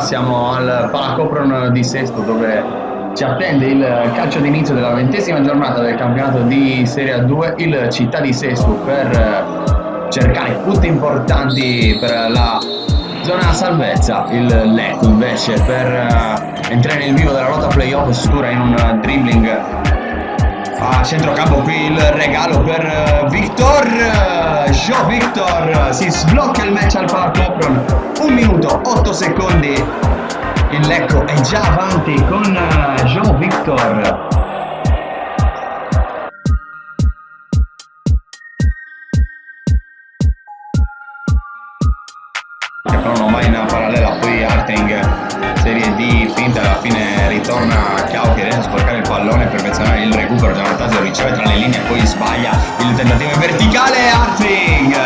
Siamo al Palacopron di Sesto dove ci attende il calcio d'inizio della 20ª giornata del campionato di Serie A2, il Città di Sesto per cercare punti importanti per la zona salvezza, il Lecco invece per entrare nel vivo della lotta playoff stura in un dribbling a centrocampo. Qui il regalo per Victor, Joe Victor, si sblocca il match al Palacopron, 1 minuto 8 secondi, il Lecco è già avanti con Joe Victor. Che però non va in parallela, poi Harting serie di finte, alla fine ritorna Cao che riesce a sporcare il pallone per perfezionare il recupero. Giannatasio riceve tra le linee, poi sbaglia il tentativo in verticale. Harting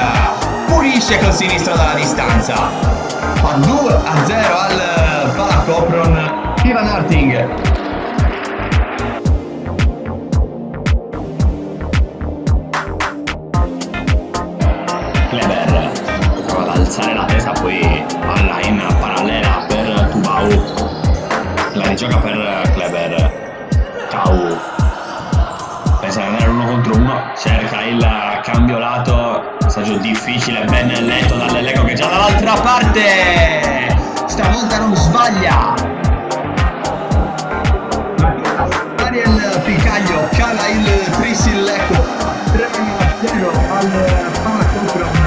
pulisce col sinistro dalla distanza, fa 2-0 al Palacopron. Ivan Harting. Kleber prova ad alzare la testa, poi palla in parallela per Tubau, la rigioca per Kleber. Cau pensa di andare 1 contro 1, cerca il cambio lato, passaggio difficile, ben letto dall'Lecco che già dall'altra parte, stavolta non sbaglia. Ariel Picaglio cala il tris, il Lecco 3-0 al Palacopron.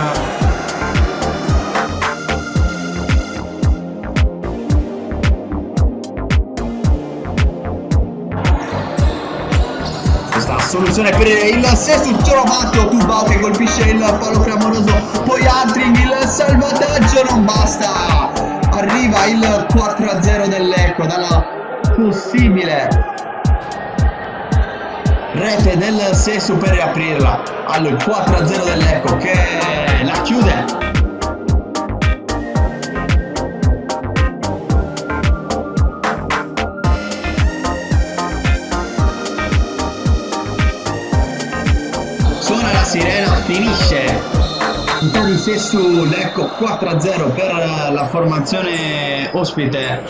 Soluzione per il Sesto, trovato Tubau che colpisce il palo clamoroso, poi Harting, il salvataggio non basta, arriva il 4-0 del Lecco dalla possibile rete del Sesto per riaprirla al 4-0 del Lecco che la chiude. Suona la sirena, finisce Città di Sesto, Lecco 4-0 per la formazione ospite